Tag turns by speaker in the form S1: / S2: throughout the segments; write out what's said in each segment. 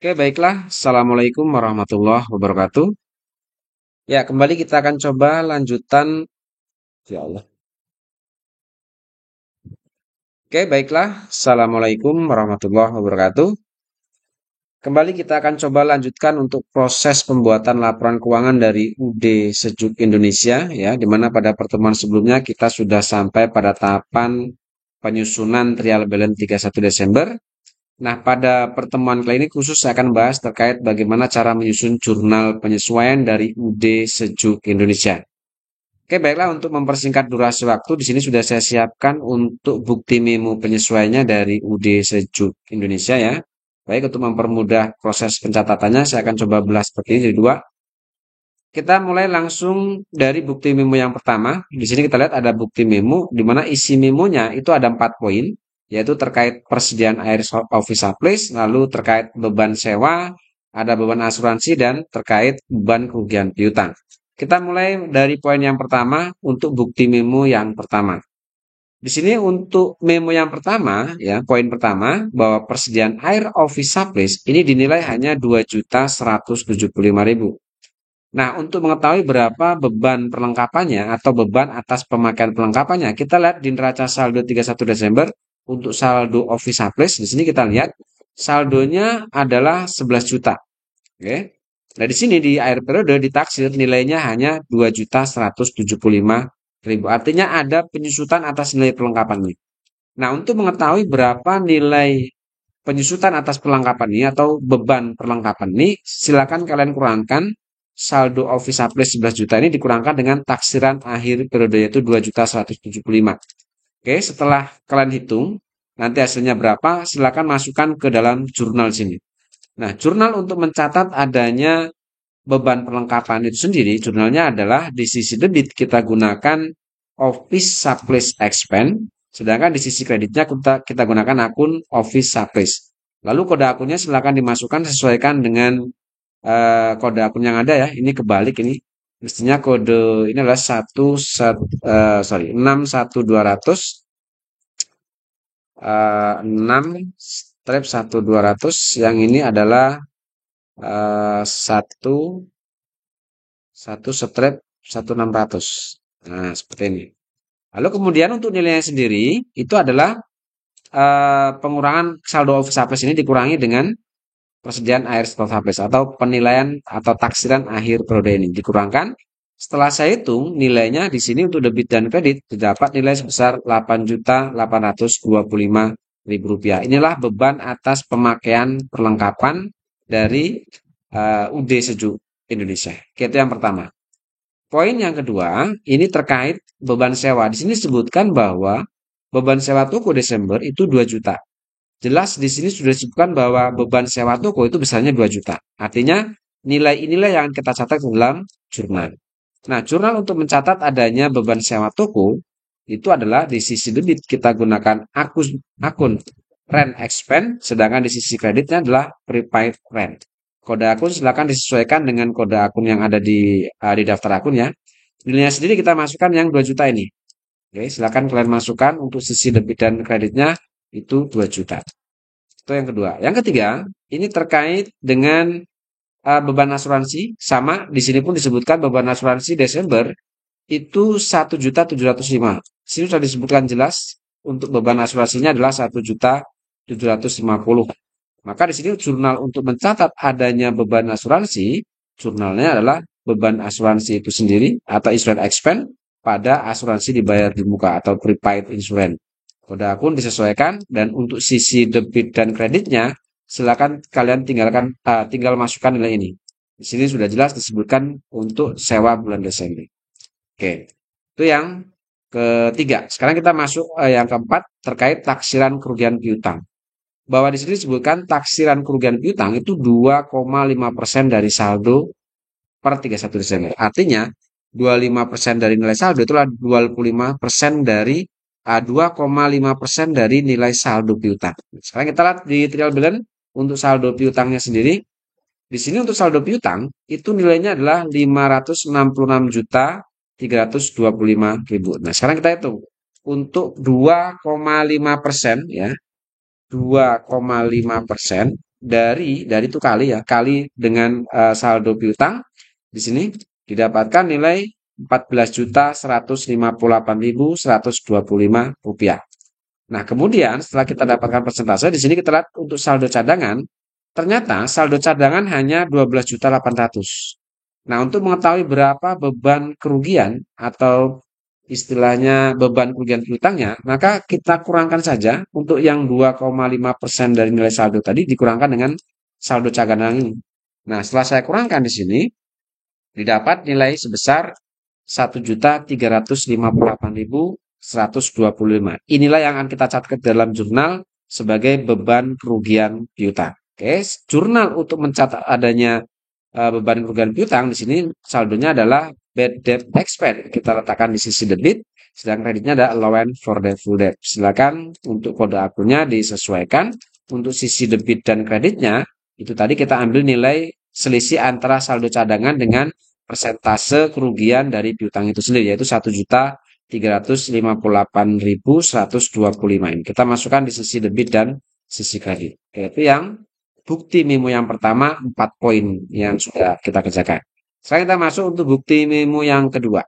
S1: Oke, baiklah. Assalamualaikum warahmatullahi wabarakatuh. Ya, kembali kita akan coba lanjutan. Ya Allah. Oke, baiklah. Assalamualaikum warahmatullahi wabarakatuh. Kembali kita akan coba lanjutkan untuk proses pembuatan laporan keuangan dari UD Sejuk Indonesia, ya, di mana pada pertemuan sebelumnya kita sudah sampai pada tahapan penyusunan trial balance 31 Desember. Nah, pada pertemuan kali ini khusus saya akan bahas terkait bagaimana cara menyusun jurnal penyesuaian dari UD Sejuk Indonesia. Oke, baiklah untuk mempersingkat durasi waktu, di sini sudah saya siapkan untuk bukti memo penyesuaiannya dari UD Sejuk Indonesia ya. Baik, untuk mempermudah proses pencatatannya, saya akan coba belah seperti ini jadi dua. Kita mulai langsung dari bukti memo yang pertama. Di sini kita lihat ada bukti memo, di mana isi memonya itu ada 4 poin, yaitu terkait persediaan air office supplies, lalu terkait beban sewa, ada beban asuransi, dan terkait beban kerugian piutang. Kita mulai dari poin yang pertama untuk bukti memo yang pertama. Di sini untuk memo yang pertama, ya, poin pertama bahwa persediaan air office supplies ini dinilai hanya 2.175.000. Nah, untuk mengetahui berapa beban perlengkapannya atau beban atas pemakaian perlengkapannya, kita lihat di neraca saldo 31 Desember untuk saldo office supplies. Di sini kita lihat saldonya adalah 11 juta. Oke. Nah, di sini di akhir periode ditaksir nilainya hanya 2.175.000. Artinya ada penyusutan atas nilai perlengkapan ini. Nah, untuk mengetahui berapa nilai penyusutan atas perlengkapan ini atau beban perlengkapan ini, silakan kalian kurangkan saldo office supply 11 juta ini dikurangkan dengan taksiran akhir periode yaitu 2.175. Oke, setelah kalian hitung nanti hasilnya berapa, silakan masukkan ke dalam jurnal sini. Nah, jurnal untuk mencatat adanya beban perlengkapan itu sendiri, jurnalnya adalah di sisi debit kita gunakan office supplies expense, sedangkan di sisi kreditnya kita gunakan akun office supplies. Lalu kode akunnya silakan dimasukkan sesuaikan dengan kode akun yang ada ya. Ini kebalik ini. Mestinya kode ini adalah 61200 6 strip 1200, yang ini adalah 1 strip 1600. Nah, seperti ini. Lalu kemudian untuk nilainya sendiri itu adalah pengurangan saldo office supplies ini dikurangi dengan persediaan air stock habis atau penilaian atau taksiran akhir periode ini dikurangkan. Setelah saya hitung nilainya di sini untuk debit dan kredit didapat nilai sebesar 8.825.000 rupiah. Inilah beban atas pemakaian perlengkapan dari UD Sejuk Indonesia. Itu yang pertama. Poin yang kedua ini terkait beban sewa. Di sini disebutkan bahwa beban sewa toko Desember itu 2 juta. Jelas di sini sudah disebutkan bahwa beban sewa toko itu besarnya 2 juta. Artinya nilai inilah yang kita catat dalam jurnal. Nah, jurnal untuk mencatat adanya beban sewa toko itu adalah di sisi debit kita gunakan akun rent expense, sedangkan di sisi kreditnya adalah prepaid rent. Kode akun silakan disesuaikan dengan kode akun yang ada di daftar akun ya. Nilainya sendiri kita masukkan yang 2 juta ini. Oke, silakan kalian masukkan untuk sisi debit dan kreditnya itu 2 juta. Itu yang kedua. Yang ketiga, ini terkait dengan beban asuransi. Sama, di sini pun disebutkan beban asuransi Desember itu 1.705.000. Di sini sudah disebutkan jelas untuk beban asuransinya adalah 1.750.000. Maka di sini jurnal untuk mencatat adanya beban asuransi, jurnalnya adalah beban asuransi itu sendiri atau insurance expense pada asuransi dibayar di muka atau prepaid insurance. Kode akun disesuaikan dan untuk sisi debit dan kreditnya silakan kalian tinggal masukkan nilai ini. Di sini sudah jelas disebutkan untuk sewa bulan Desember. Oke, itu yang ketiga. Sekarang kita masuk yang keempat terkait taksiran kerugian piutang. Bahwa di sini disebutkan taksiran kerugian piutang itu 2,5% dari saldo per 31 Desember. Artinya 25% dari nilai saldo itulah 25% dari 2,5% dari nilai saldo piutang. Sekarang kita lihat di trial balance untuk saldo piutangnya sendiri. Di sini untuk saldo piutang itu nilainya adalah 566.325.000. Nah, sekarang kita hitung untuk 2,5% ya. 2,5% dari itu kali ya, kali dengan saldo piutang di sini didapatkan nilai Rp14.158.125. Nah, kemudian setelah kita dapatkan persentase, di sini kita lihat untuk saldo cadangan, ternyata saldo cadangan hanya 12.800.000. Nah, untuk mengetahui berapa beban kerugian atau istilahnya beban kerugian piutangnya, maka kita kurangkan saja untuk yang 2,5% dari nilai saldo tadi dikurangkan dengan saldo cadangan ini. Nah, setelah saya kurangkan di sini, didapat nilai sebesar 1.358.125. Inilah yang akan kita catat dalam jurnal sebagai beban kerugian piutang. Oke, jurnal untuk mencatat adanya beban kerugian piutang di sini saldonya adalah bad debt expense. Kita letakkan di sisi debit, sedang kreditnya ada allowance for doubtful debt. Silakan untuk kode akunnya disesuaikan. Untuk sisi debit dan kreditnya itu tadi kita ambil nilai selisih antara saldo cadangan dengan persentase kerugian dari piutang itu sendiri, yaitu 1.358.125 ini. Kita masukkan di sisi debit dan sisi kredit. Yaitu yang bukti memo yang pertama 4 poin yang sudah kita kerjakan. Sekarang kita masuk untuk bukti memo yang kedua.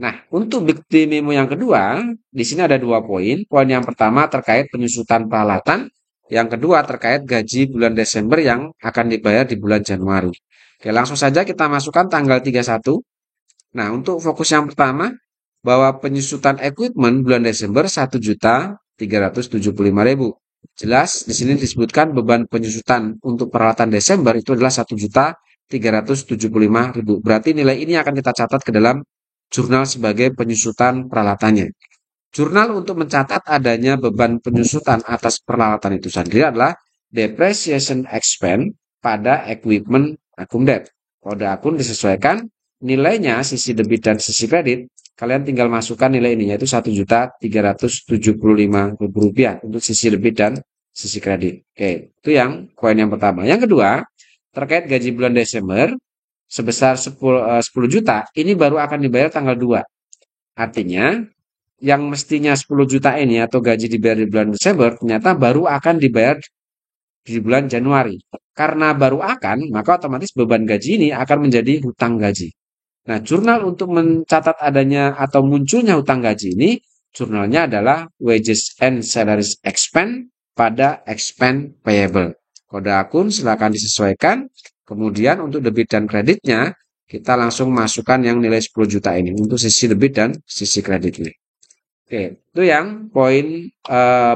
S1: Nah, untuk bukti memo yang kedua, di sini ada 2 poin. Poin yang pertama terkait penyusutan peralatan, yang kedua terkait gaji bulan Desember yang akan dibayar di bulan Januari. Oke, langsung saja kita masukkan tanggal 31. Nah, untuk fokus yang pertama, bahwa penyusutan equipment bulan Desember 1.375.000. Jelas di sini disebutkan beban penyusutan untuk peralatan Desember itu adalah 1.375.000. Berarti nilai ini akan kita catat ke dalam jurnal sebagai penyusutan peralatannya. Jurnal untuk mencatat adanya beban penyusutan atas peralatan itu sendiri adalah depreciation expense pada equipment akun debt. Kode akun disesuaikan, nilainya sisi debit dan sisi kredit, kalian tinggal masukkan nilai ini yaitu Rp1.375.000 untuk sisi debit dan sisi kredit. Oke, itu yang poin yang pertama. Yang kedua, terkait gaji bulan Desember sebesar 10 juta, ini baru akan dibayar tanggal 2. Artinya, yang mestinya 10 juta ini atau gaji dibayar di bulan Desember, ternyata baru akan dibayar di bulan Januari. Karena baru akan, maka otomatis beban gaji ini akan menjadi hutang gaji. Nah, jurnal untuk mencatat adanya atau munculnya hutang gaji ini, jurnalnya adalah wages and salaries expense pada expense payable. Kode akun silakan disesuaikan. Kemudian untuk debit dan kreditnya, kita langsung masukkan yang nilai 10 juta ini untuk sisi debit dan sisi kredit ini. Oke, itu yang poin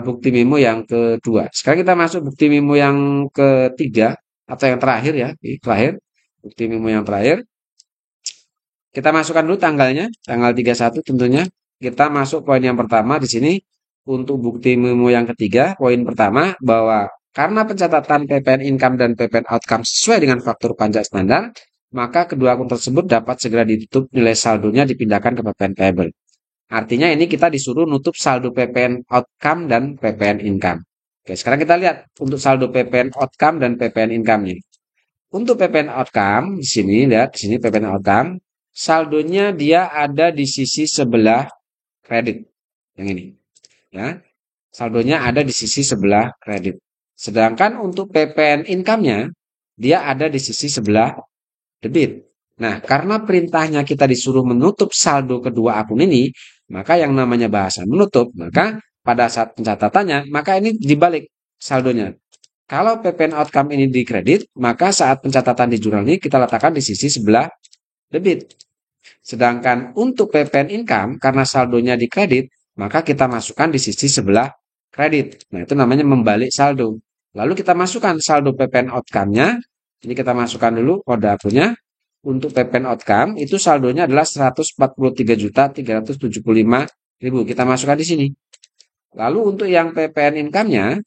S1: bukti memo yang kedua. Sekarang kita masuk bukti memo yang ketiga atau yang terakhir ya, terakhir. Bukti memo yang terakhir. Kita masukkan dulu tanggalnya, tanggal 31 tentunya. Kita masuk poin yang pertama di sini untuk bukti memo yang ketiga. Poin pertama bahwa karena pencatatan PPN income dan PPN outcome sesuai dengan faktur pajak standar, maka kedua akun tersebut dapat segera ditutup, nilai saldonya dipindahkan ke PPN payable. Artinya ini kita disuruh nutup saldo PPN outcome dan PPN income. Oke, sekarang kita lihat untuk saldo PPN outcome dan PPN income-nya. Untuk PPN outcome, di sini lihat di sini PPN outcome, saldonya dia ada di sisi sebelah kredit. Yang ini. Ya. Saldonya ada di sisi sebelah kredit. Sedangkan untuk PPN income-nya dia ada di sisi sebelah debit. Nah, karena perintahnya kita disuruh menutup saldo kedua akun ini, maka yang namanya bahasa menutup, maka pada saat pencatatannya, maka ini dibalik saldonya. Kalau PPN outcome ini dikredit, maka saat pencatatan di jurnal ini kita letakkan di sisi sebelah debit. Sedangkan untuk PPN income, karena saldonya dikredit, maka kita masukkan di sisi sebelah kredit. Nah, itu namanya membalik saldo. Lalu kita masukkan saldo PPN outcome-nya. Ini kita masukkan dulu kode akunnya. Untuk PPN outcome itu saldonya adalah 143.375.000. Kita masukkan di sini. Lalu untuk yang PPN income-nya,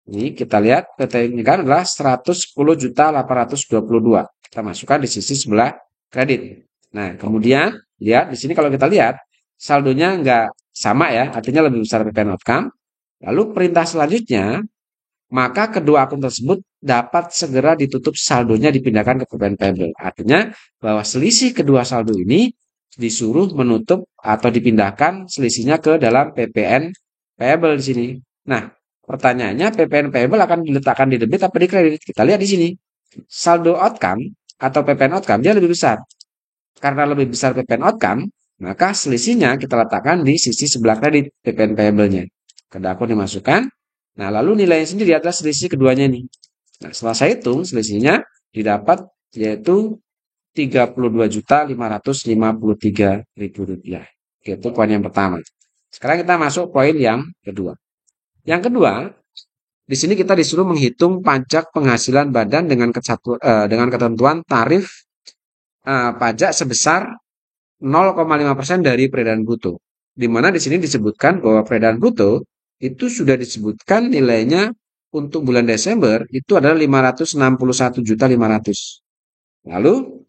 S1: ini kita lihat PPN income adalah 110.822. Kita masukkan di sisi sebelah kredit. Nah, kemudian lihat di sini kalau kita lihat saldonya nggak sama ya, artinya lebih besar PPN outcome. Lalu perintah selanjutnya, maka kedua akun tersebut dapat segera ditutup, saldonya dipindahkan ke PPN payable. Artinya bahwa selisih kedua saldo ini disuruh menutup atau dipindahkan selisihnya ke dalam PPN payable di sini. Nah, pertanyaannya PPN payable akan diletakkan di debit apa di kredit? Kita lihat di sini. Saldo outcome atau PPN outcome dia lebih besar. Karena lebih besar PPN outcome, maka selisihnya kita letakkan di sisi sebelah kredit PPN payable-nya. Ke akun dimasukkan. Nah, lalu nilainya sendiri adalah selisih keduanya nih. Nah, setelah saya hitung selisihnya didapat yaitu Rp32.553.000. Itu poin yang pertama. Sekarang kita masuk poin yang kedua. Yang kedua, di sini kita disuruh menghitung pajak penghasilan badan dengan ketentuan tarif pajak sebesar 0,5% dari peredaran bruto. Di mana di sini disebutkan bahwa peredaran bruto itu sudah disebutkan nilainya untuk bulan Desember itu adalah 561.500.000. Lalu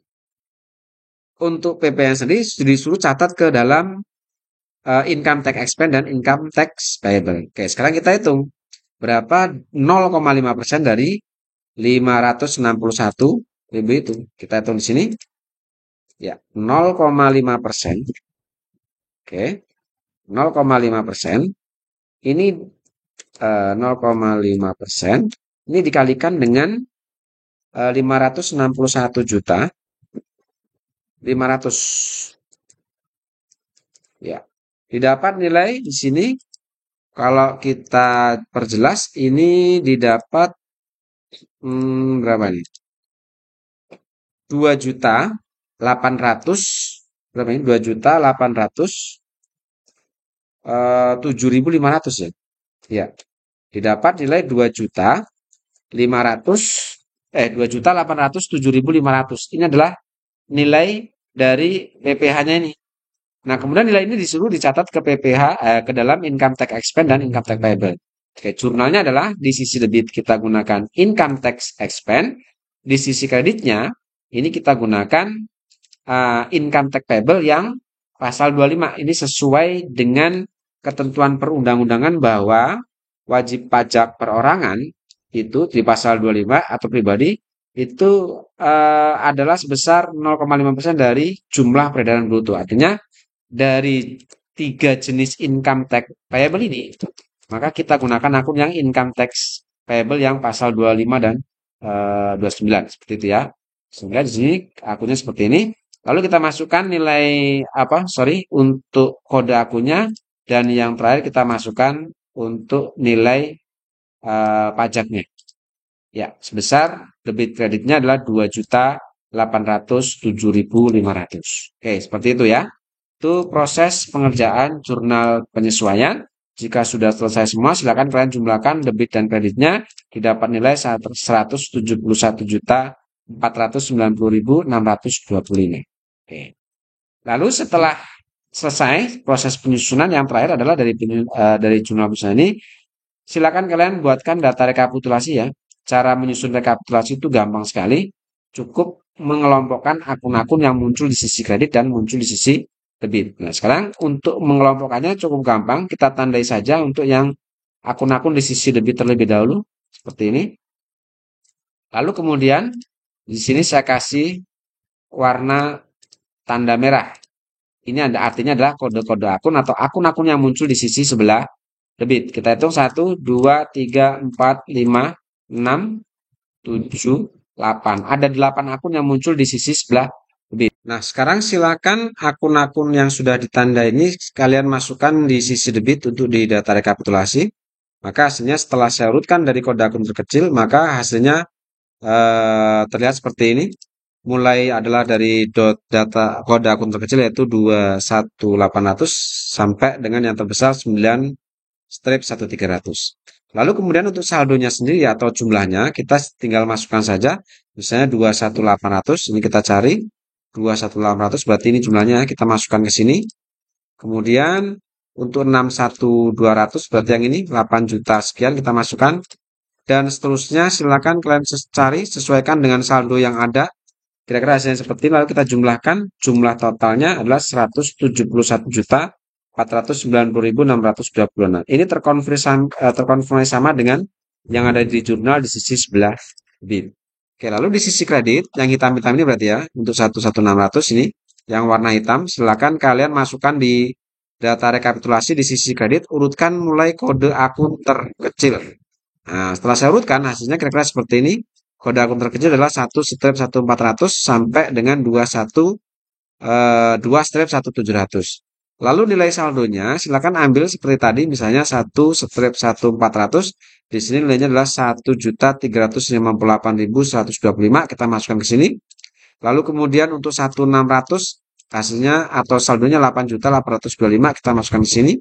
S1: untuk PPN sendiri disuruh catat ke dalam income tax expense dan income tax payable. Oke, sekarang kita hitung berapa 0,5% dari 561.000 itu. Kita hitung di sini. Ya, 0,5%. Oke. 0,5%. Ini 0,5%. Ini dikalikan dengan 561.500.000. Ya. Didapat nilai di sini kalau kita perjelas ini didapat berapa nih? 2.800.000 berapa ini? 2.807.500 ya. Ya. Didapat nilai 2.807.500. Ini adalah nilai dari PPh-nya ini. Nah, kemudian nilai ini disuruh dicatat ke PPh ke dalam income tax expense dan income tax payable. Oke, jurnalnya adalah di sisi debit kita gunakan income tax expense, di sisi kreditnya ini kita gunakan income tax payable yang pasal 25. Ini sesuai dengan ketentuan perundang-undangan bahwa wajib pajak perorangan itu di pasal 25 atau pribadi itu adalah sebesar 0,5% dari jumlah peredaran bruto. Artinya dari 3 jenis income tax payable ini, maka kita gunakan akun yang income tax payable yang pasal 25 dan 29 seperti itu ya. Sehingga di sini akunnya seperti ini. Lalu kita masukkan nilai untuk kode akunnya dan yang terakhir kita masukkan untuk nilai pajaknya. Ya, sebesar debit kreditnya adalah 2.807.500. Oke, seperti itu ya. Itu proses pengerjaan jurnal penyesuaian. Jika sudah selesai semua, silakan kalian jumlahkan debit dan kreditnya. Didapat nilai 171.490.625. Oke. Lalu setelah selesai proses penyusunan, yang terakhir adalah dari jurnal penyesuaian ini, silakan kalian buatkan data rekapitulasi ya. Cara menyusun rekapitulasi itu gampang sekali. Cukup mengelompokkan akun-akun yang muncul di sisi kredit dan muncul di sisi debit. Nah, sekarang untuk mengelompokkannya cukup gampang. Kita tandai saja untuk yang akun-akun di sisi debit terlebih dahulu. Seperti ini. Lalu kemudian di sini saya kasih warna tanda merah. Ini artinya adalah kode-kode akun atau akun-akun yang muncul di sisi sebelah debit. Kita hitung 1, 2, 3, 4, 5, 6, 7, 8. Ada 8 akun yang muncul di sisi sebelah debit. Nah, sekarang silakan akun-akun yang sudah ditanda ini kalian masukkan di sisi debit untuk di data rekapitulasi. Maka hasilnya setelah saya urutkan dari kode akun terkecil, maka hasilnya terlihat seperti ini. Mulai adalah dari data kode akun terkecil yaitu 21800 sampai dengan yang terbesar 9/1300. Lalu kemudian untuk saldonya sendiri atau jumlahnya kita tinggal masukkan saja. Misalnya 21800, ini kita cari 21800 berarti ini jumlahnya kita masukkan ke sini. Kemudian untuk 61200 berarti yang ini 8 juta sekian kita masukkan. Dan seterusnya silakan kalian cari sesuaikan dengan saldo yang ada. Kira-kira hasilnya seperti ini. Lalu kita jumlahkan. Jumlah totalnya adalah 171.490.626. Ini terkonfirmasi sama dengan yang ada di jurnal di sisi sebelah debit. Oke, lalu di sisi kredit yang hitam-hitam ini berarti ya untuk 1.600 ini yang warna hitam, silakan kalian masukkan di data rekapitulasi di sisi kredit, urutkan mulai kode akun terkecil. Nah, setelah saya urutkan, hasilnya kira-kira seperti ini. Kode akun terkecil adalah 1/1400 sampai dengan 2 strip 1700. Lalu nilai saldonya silakan ambil seperti tadi, misalnya 1/1400. Di sini nilainya adalah 1.358.125. Kita masukkan ke sini. Lalu kemudian untuk 1.600 hasilnya atau saldonya 8.825, kita masukkan ke sini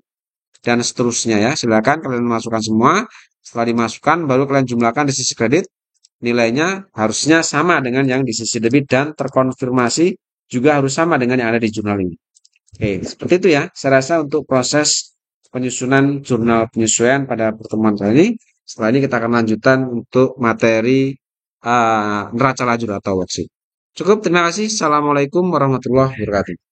S1: dan seterusnya ya. Silakan kalian masukkan semua. Setelah dimasukkan baru kalian jumlahkan di sisi kredit. Nilainya harusnya sama dengan yang di sisi debit dan terkonfirmasi juga harus sama dengan yang ada di jurnal ini. Oke, seperti itu ya. Saya rasa untuk proses penyusunan jurnal penyesuaian pada pertemuan kali ini. Setelah ini kita akan lanjutkan untuk materi neraca lajur atau worksheet. Cukup, terima kasih. Assalamualaikum warahmatullahi wabarakatuh.